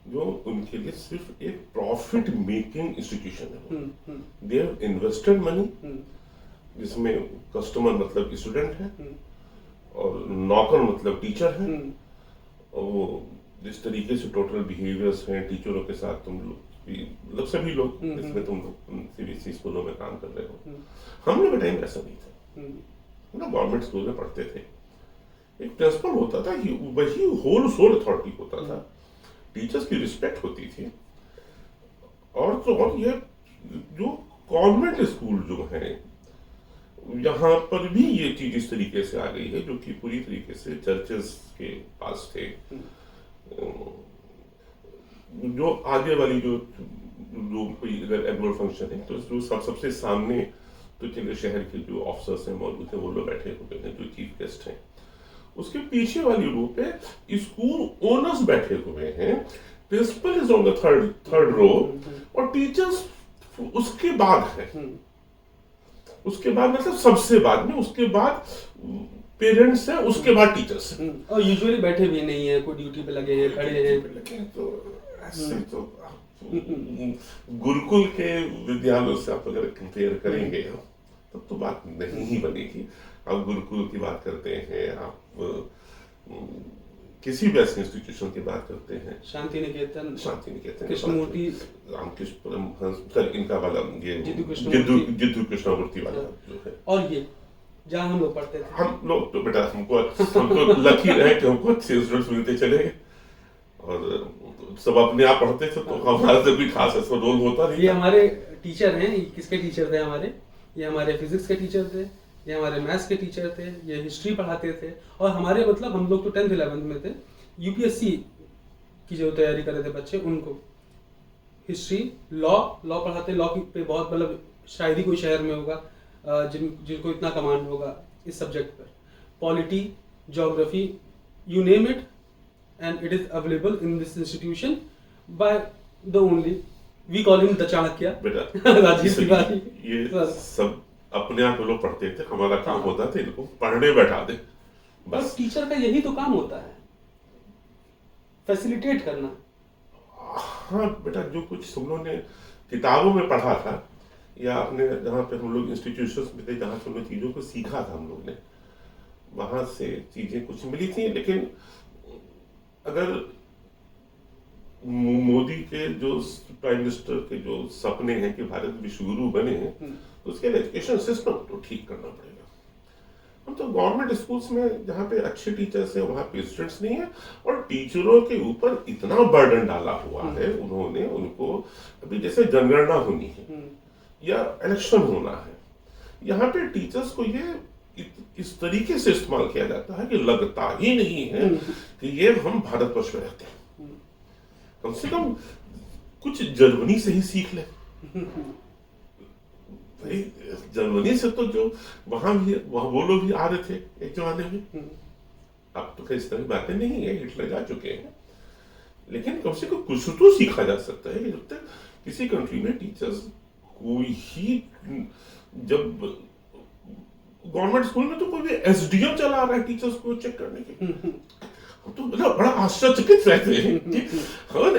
जो उनके लिए सिर्फ एक प्रॉफिट मेकिंग इंस्टीट्यूशन है। दे हैव इन्वेस्टेड मनी, जिसमें कस्टमर मतलब स्टूडेंट है और नौकर मतलब टीचर है। और वो जिस तरीके से टोटल बिहेवियर्स हैं टीचरों के साथ, तुम लोग मतलब सभी लोग जिसमें तुम लोग सीबीएसई स्कूलों में काम कर रहे हो, हम लोग के टाइम ऐसा नहीं था। ना गवर्नमेंट स्कूल में पढ़ते थे, एक प्रिंसिपल होता था, वही होल सोल अथॉरिटी होता था, टीचर्स की रिस्पेक्ट होती थी। और तो और ये जो कॉन्वेंट स्कूल जो है, यहाँ पर भी ये चीज इस तरीके से आ गई है जो कि पूरी तरीके से चर्चेस के पास थे। जो आगे वाली जो कोई अगर एनुअल फंक्शन है तो जो सबसे सामने तो चलिए शहर के जो ऑफिसर्स हैं मौजूद हैं, वो लोग बैठे हुए हैं जो चीफ गेस्ट हैं। उसके पीछे वाली रो पे स्कूल ओनर्स बैठे हुए हैं, principal is on the third row और टीचर्स उसके बाद है। उसके बाद मतलब सबसे बाद में, उसके बाद पेरेंट्स है, उसके बाद टीचर्स हैं। और यूजुअली बैठे भी नहीं है, कोई ड्यूटी पे लगे हैं, खड़े हैं। तो ऐसे तो गुरुकुल के विद्यालयों से आप अगर कंपेयर करेंगे तब तो बात नहीं ही बनेगी। आप गुरुकुल की बात करते हैं, आप किसी भी ऐसे इंस्टीट्यूशन की बात करते हैं, शांति निकेतन, कृष्णमूर्ति, रामकृष्ण परमहंस, इनका वाला ये जिद्दू कृष्णमूर्ति वाला जो है। और ये जहाँ हम लोग पढ़ते थे, हम लोग तो बेटा हम तो लकी रहे कि हमको अच्छे स्टूडेंट्स मिलते चले गए और सब अपने आप पढ़ते थे, तो हमारा तो भी खास ऐसा रोल होता नहीं। ये हमारे टीचर हैं, किसके टीचर थे हमारे? ये हमारे फिजिक्स के टीचर थे, ये हमारे मैथ्स के टीचर थे, ये हिस्ट्री पढ़ाते थे। और हमारे मतलब हम लोग तो 10th 11th में थे, यूपीएससी की जो तैयारी कर रहे थे बच्चे उनको, हिस्ट्री, लॉ पढ़ाते, लॉ पे बहुत मतलब शायद ही कोई शहर में होगा जिनको इतना कमांड होगा इस सब्जेक्ट पर, polity, geography, you name it, and it is available in this institution by the only, we call him the Chanakya, Rajiv Tiwari. ये सब अपने आप लोग पढ़ते थे, हमारा काम होता था इनको पढ़ने बैठा दे बस। और टीचर का यही तो काम होता है, फैसिलिटेट करना। हाँ बेटा, जो कुछ हम लोग ने किताबों में पढ़ा था या अपने जहाँ पे हम लोग इंस्टीट्यूशंस में थे जहाँ से हम लोग चीज़ों को सीखा था, हम लोग ने वहाँ से चीज़ें कुछ मिली थी। लेकिन अगर मोदी के जो प्राइम मिनिस्टर के जो सपने हैं कि भारत विश्वगुरु बने हैं, तो उसके लिए एजुकेशन सिस्टम तो ठीक करना पड़ेगा। हम तो गवर्नमेंट स्कूल्स में जहाँ पे अच्छे टीचर्स हैं वहाँ पे स्टूडेंट्स नहीं है, और टीचरों के ऊपर इतना बर्डन डाला हुआ है उन्होंने, उनको अभी जैसे जनगणना होनी है या इलेक्शन होना है, यहाँ पे टीचर्स को ये इस तरीके से इस्तेमाल किया जाता है कि लगता ही नहीं है कि ये हम भारतवर्ष में रहते हैं। कम से कम कुछ जर्मनी से ही सीख ले भाई, जर्मनी से तो जो वहां वो लोग भी आ रहे थे एक जमाने में। अब तो इस तरह की बातें नहीं है, हिटलर जा चुके हैं, लेकिन कम से कम कुछ तो सीखा जा सकता है कि जब तक किसी कंट्री में टीचर्स कोई ही, जब गवर्नमेंट स्कूल में तो कोई भी एसडीएम चला रहा है टीचर्स को चेक करने के, तो मतलब बड़ा आश्चर्यचकित रहते हैं कि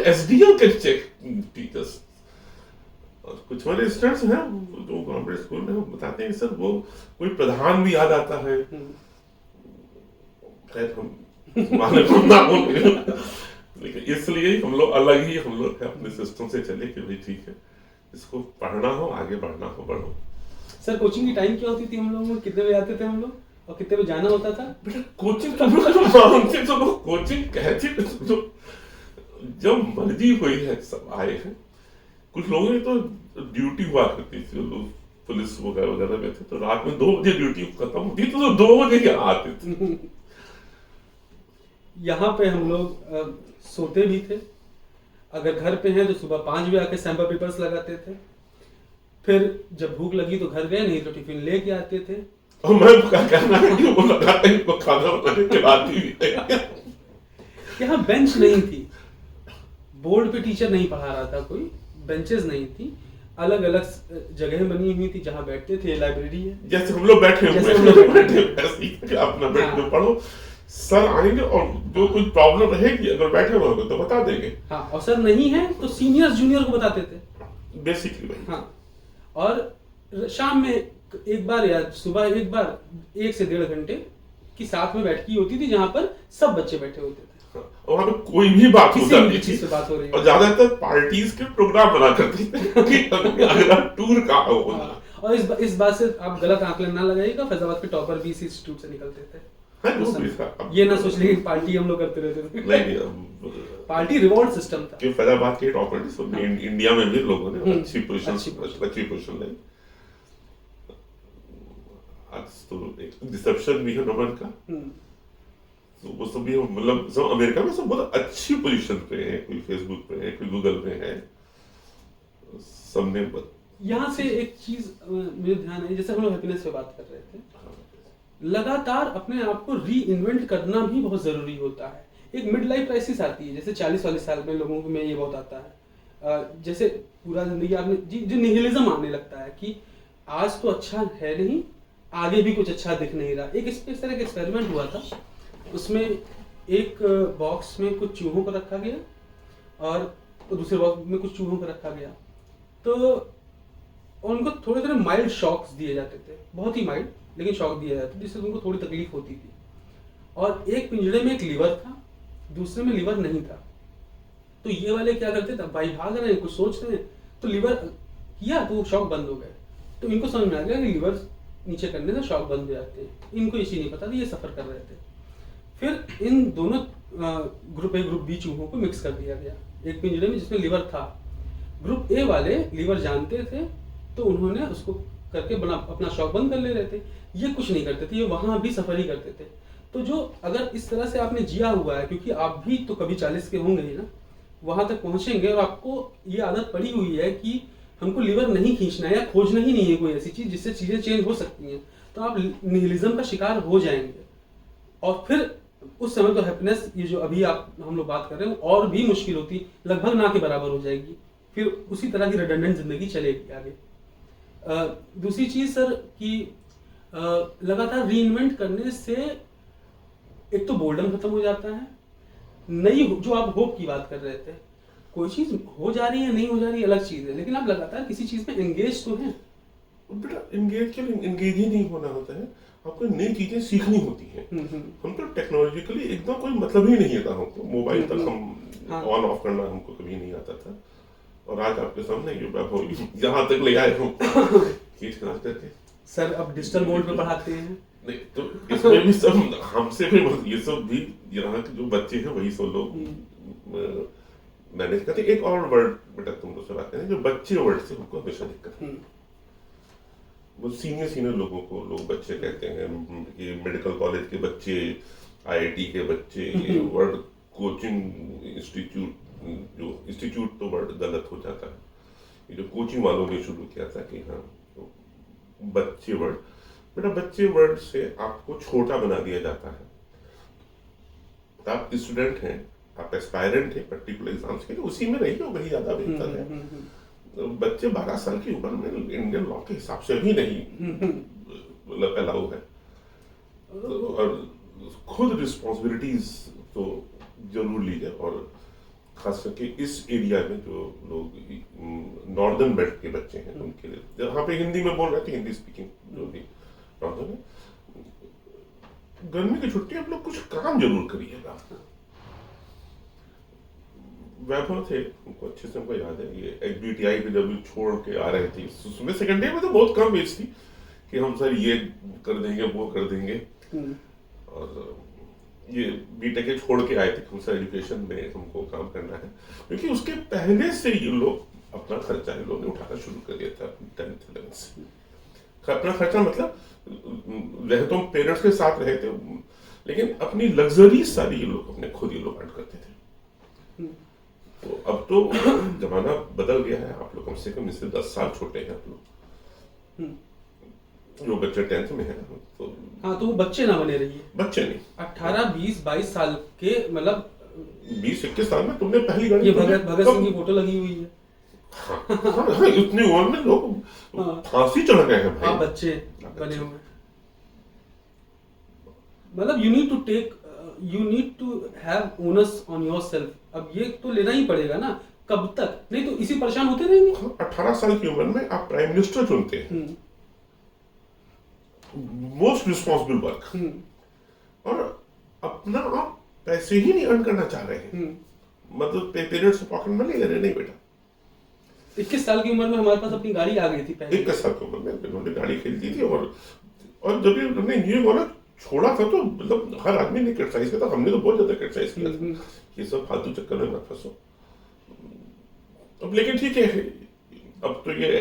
एसडीएम कैसे चेक टीचर्स। और कुछ हमारे स्टूडेंट्स हैं जो गवर्नमेंट स्कूल में, वो बताते हैं सर वो कोई प्रधान भी याद आता है, खैर हम मालूम ना हो, लेकिन इसलिए हम लोग अलग ही हम लोग अपने सिस्टम से चले कि भाई ठीक है, इसको पढ़ना हो, आगे बढ़ना हो, बढ़ो। सर कोचिंग की टाइम क्या होती थी हम लोग, कितने बजे आते थे हम लोग और कितने बजे जाना होता था? बेटा कोचिंग तो मानते तो लोग कोचिंग कहते तो जब मर्जी हुई है सब आए हैं। कुछ लोगों की तो ड्यूटी हुआ करती थी, लोग पुलिस वगैरह में थे, तो रात में 2 बजे ड्यूटी खत्म होती तो 2 बजे यहाँ आते थे। यहाँ पे हम लोग सोते भी थे, अगर घर पे हैं तो सुबह 5 बजे आके सैंपल पेपर्स लगाते थे, फिर जब भूख लगी तो घर गए, नहीं तो टिफिन लेके आते थे। और मैं क्या कहना है कि वो लगाते हैं वो खाना बनाने के बाद भी। यहाँ बेंच नहीं थी, बोर्ड पे टीचर नहीं पढ़ा रहा था, कोई बेंचेस नहीं थी, अलग अलग जगह बनी हुई थी जहाँ बैठते थे, लाइब्रेरी है जैसे हम लोग बैठे हुए अपना बेड में पढ़ो, सर आएंगे और जो कुछ प्रॉब्लम रहेगी अगर बैठे हुए तो बता देंगे। हाँ, और सर नहीं है तो सीनियर जूनियर को बताते थे बेसिकली भाई। हाँ, और शाम में एक बार या सुबह एक बार 1 से 1.5 घंटे की साथ में बैठकी होती थी जहाँ पर सब बच्चे बैठे होते थे। और वहाँ पे कोई भी बात हो जाती थी, बात हो रही है, और ज्यादातर पार्टीज के प्रोग्राम बना करते थे कि अगला टूर कहाँ होगा। और इस बात से आप गलत आंकलन ना लगाइएगा, फैजाबाद के टॉपर भी इसी इंस्टीट्यूट से निकलते थे। ये ना सोच लें पार्टी हम लोग करते रहते थे, नहीं, पार्टी रिवॉर्ड सिस्टम था। कि फैजाबाद के टॉपर इंडिया में भी लोगों ने अच्छी पोजीशन लाई। आज तो एक रिसेप्शन भी है नमन का, तो वो सब भी मतलब सब अमेरिका में सब बहुत अच्छी पोजीशन पे है, कोई फेसबुक पे है, कोई गूगल पे है, सबने। यहाँ से एक चीज मुझे ध्यान है, जैसे हम लोग हैप्पीनेस पे बात कर रहे थे, लगातार अपने आप को री इन्वेंट करना भी बहुत जरूरी होता है। एक मिड लाइफ क्राइसिस आती है, जैसे 40 वाले साल में लोगों में ये बहुत आता है, जैसे पूरा जिंदगी आपने जो निहिलिज्म आने लगता है कि आज तो अच्छा है नहीं, आगे भी कुछ अच्छा दिख नहीं रहा। एक इस तरह का एक्सपेरिमेंट हुआ था, उसमें एक बॉक्स में कुछ चूहों को रखा गया और दूसरे बॉक्स में कुछ चूहों को रखा गया, तो उनको थोड़े थोड़े माइल्ड शॉक्स दिए जाते थे, बहुत ही माइल्ड लेकिन शॉक दिया जाता था, जिससे उनको थोड़ी तकलीफ होती थी। और एक पिंजड़े में एक लीवर था, दूसरे में लीवर नहीं था, तो ये वाले क्या करते थे, भाई भाग रहे हैं कुछ सोच रहे हैं, तो लीवर किया तो शॉक बंद हो गए। तो इनको समझ में आ गया कि लीवर नीचे करने से शॉक बंद हो जाते हैं। इनको इसी नहीं पता था, ये सफर कर रहे थे। फिर इन दोनों ग्रुप ए ग्रुप बी चूहों को मिक्स कर दिया गया एक पिंजरे में जिसमें लीवर था। ग्रुप ए वाले लीवर जानते थे तो उन्होंने उसको करके अपना शॉक बंद कर ले रहे थे, ये कुछ नहीं करते थे, ये वहां भी सफर ही करते थे। तो जो अगर इस तरह से आपने जिया हुआ है, क्योंकि आप भी तो कभी 40 के होंगे ही ना, वहां तक पहुंचेंगे और आपको ये आदत पड़ी हुई है कि हमको लीवर नहीं खींचना है या खोजना ही नहीं है कोई ऐसी चीज जिससे चीजें चेंज हो सकती हैं, तो आप निहिलिज्म का शिकार हो जाएंगे। और फिर उस समय तो हैप्पीनेस, ये जो अभी हम लोग बात कर रहे हैं, और भी मुश्किल होती, लगभग ना के बराबर हो जाएगी। फिर उसी तरह की रिडंडेंट जिंदगी चलेगी आगे। दूसरी चीज सर कि लगातार रीइन्वेंट करने से एक तो बोर्डम खत्म हो जाता है, नई जो आप होप की बात कर रहे थे, कोई चीज हो जा रही है नहीं हो जा रही है अलग चीज है, लेकिन आप लगातार किसी चीज में एंगेज तो हैं। बेटा एंगेज ही नहीं होना होता है, आपको नई चीजें सीखनी होती हैं। हम तो टेक्नोलॉजिकली एकदम कोई मतलब ही नहीं था हमको, मोबाइल तक हम ऑन ऑफ करना हमको कभी नहीं आता था, और आज आपके सामने ये यहाँ तक ले आए हो खींच कर करके। सर अब डिजिटल मोड पे पढ़ाते हैं। नहीं तो इसमें भी सब हमसे भी ये सब भी यहाँ के जो बच्चे हैं वही सब लोग मैनेज करते। एक और वर्ड बेटा तुम लोग से बात करें, जो बच्चे वर्ड से हमको हमेशा दिक्कत है। वो सीनियर लोगों को लोग बच्चे कहते हैं, ये मेडिकल कॉलेज के बच्चे, आईआईटी के बच्चे, ये वर्ड कोचिंग इंस्टीट्यूट, जो इंस्टीट्यूट तो वर्ड गलत हो जाता है, ये जो कोचिंग वालों ने शुरू किया था कि हाँ तो बच्चे वर्ड, बेटा बच्चे वर्ड से आपको छोटा बना दिया जाता है। तो आप स्टूडेंट हैं, आप एस्पायरेंट हैं पर्टिकुलर एग्जाम्स के लिए, उसी में रहिए, वही ज्यादा बेहतर है। बच्चे 12 साल की उम्र में इंडियन लॉ के हिसाब से भी नहीं अलाउ है, और खुद रिस्पॉन्सिबिलिटीज तो जरूर लीजिए। और खास करके इस एरिया में जो लोग नॉर्दर्न बेल्ट के बच्चे हैं उनके लिए, जहाँ पे हिंदी में बोल रहे थे, हिंदी स्पीकिंग जो भी नॉर्दर्न है, गर्मी की छुट्टी आप लोग कुछ काम जरूर करिएगा। वैभव थे, उनको अच्छे से हमको याद है, ये एचबीटीआई पे जब छोड़ के आ रहे थे, उसमें सेकेंड ईयर में तो बहुत कम एज थी कि हम सर ये कर देंगे वो कर देंगे, और ये बीटेक छोड़ के आए थे कि सर एजुकेशन में हमको काम करना है, क्योंकि उसके पहले से ये लोग अपना खर्चा इन लोगों ने उठाना शुरू कर दिया था 10th 11th से। अपना खर्चा मतलब रहे तो पेरेंट्स के साथ रहे थे, लेकिन अपनी लग्जरी सारी ये लोग अपने खुद ये लोग अर्न करते थे। तो अब तो जमाना बदल गया है, आप लोग कम से कम इससे 10 साल छोटे हैं आप लोग, जो बच्चे 10th में है तो हाँ, तो वो बच्चे ना बने रहिए, बच्चे नहीं 18 20 22 साल के, मतलब 20-21 साल में तुमने पहली गाड़ी, ये भगत सिंह की फोटो लगी हुई है। हाँ, इतनी उम्र में लोग फांसी चढ़ गए हैं भाई, बच्चे बने हुए, मतलब you need to have honours on yourself. अब ये तो लेना ही पड़ेगा ना, कब तक, नहीं तो इसी परेशान होते रहेंगे। 18 साल की उम्र में आप प्राइम मिनिस्टर चुनते हैं, मोस्ट रिस्पॉन्सिबल वर्क, और अपना आप पैसे ही नहीं अर्न करना चाह रहे हैं, मतलब पेरेंट्स से पॉकेट मनी ले रहे नहीं बेटा। 21 साल की उम्र में हमारे पास अपनी गाड़ी आ गई थी पहले, 21 साल की उम्र में उन्होंने गाड़ी खरीदी थी, और जब ये उन्होंने इंजीनियरिंग वाला छोड़ा था तो मतलब हर आदमी ने क्रिटिसाइज किया था, हमने तो बहुत ज्यादा क्रिटिसाइज किया था, ये सब फालतू चक्कर में मत फंसो। अब लेकिन ठीक है, अब तो ये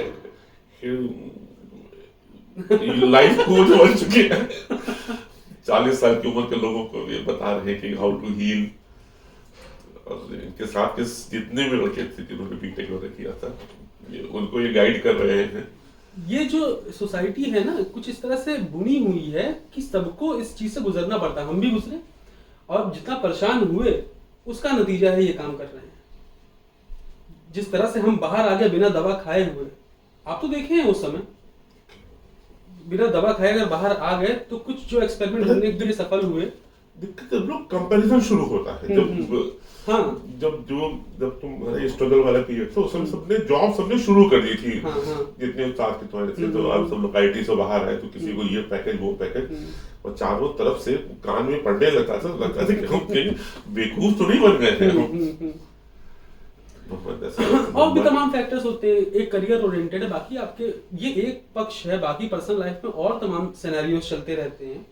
लाइफ कोच बन चुके हैं, 40 साल की उम्र के लोगों को ये बता रहे हैं कि हाउ टू हील, और इनके साथ के जितने भी लड़के थे जिन्होंने बीटेक वगैरह किया था, ये उनको ये गाइड कर रहे हैं। ये जो सोसाइटी है ना, कुछ इस तरह से बुनी हुई है कि सबको इस चीज से गुजरना पड़ता है, हम भी गुजरे, और जितना परेशान हुए उसका नतीजा है ये काम कर रहे हैं। जिस तरह से हम बाहर आ गए बिना दवा खाए हुए, आप तो देखे हैं उस समय, बिना दवा खाए अगर बाहर आ गए तो कुछ जो एक्सपेरिमेंट करने के लिए सफल हुए, दिक्कत लोग कंपैरिजन शुरू होता है। जब तुम्हारे स्ट्रगल वाला पीरियड था, उस समय सबने जॉब सबने शुरू कर दी थी, जितने उस्ताद के तुम्हारे थे, तो आप सब लोग आईटी से बाहर आए तो किसी को ये पैकेज वो पैकेज, और चारों तरफ से कान में पड़ने लगता था कि हम कहीं बेवकूफ तो नहीं बन गए थे। और भी तमाम फैक्टर्स होते हैं, एक करियर ओरिएंटेड है, बाकी आपके ये एक पक्ष है, बाकी पर्सनल लाइफ में और तमाम सिनेरियोस चलते रहते हैं,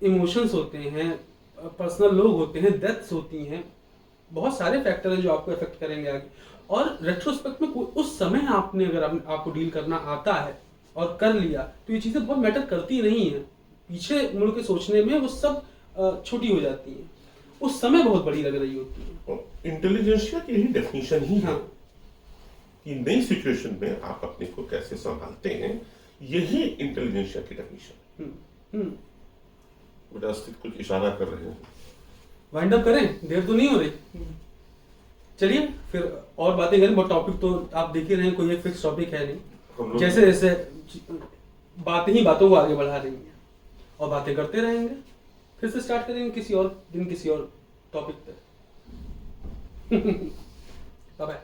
इमोशंस होते हैं, पर्सनल लोग होते हैं, डेथ्स होती हैं, बहुत सारे फैक्टर हैं जो आपको इफेक्ट करेंगे आगे। और रेट्रोस्पेक्ट में उस समय आपने अगर आपको डील करना आता है और कर लिया तो ये चीजें बहुत मैटर करती नहीं है। पीछे मुड़ के सोचने में वो सब छोटी हो जाती हैं, उस समय बहुत बड़ी लग रही होती है। इंटेलिजेंशिया की यही डेफिनेशन ही है हाँ। कि नई सिचुएशन में आप अपने को कैसे संभालते हैं, यही इंटेलिजेंशिया की डेफिनेशन। बेटा अस्तित्व कुछ इशारा कर रहे हैं, वाइंड अप करें, देर तो नहीं हो रही? चलिए फिर और बातें करें। बहुत टॉपिक तो आप देख ही रहे हैं, कोई एक फिक्स टॉपिक है नहीं, जैसे जैसे बातें ही बातों को आगे बढ़ा रही हैं और बातें करते रहेंगे। फिर से स्टार्ट करेंगे किसी और दिन किसी और टॉपिक पे। Bye bye.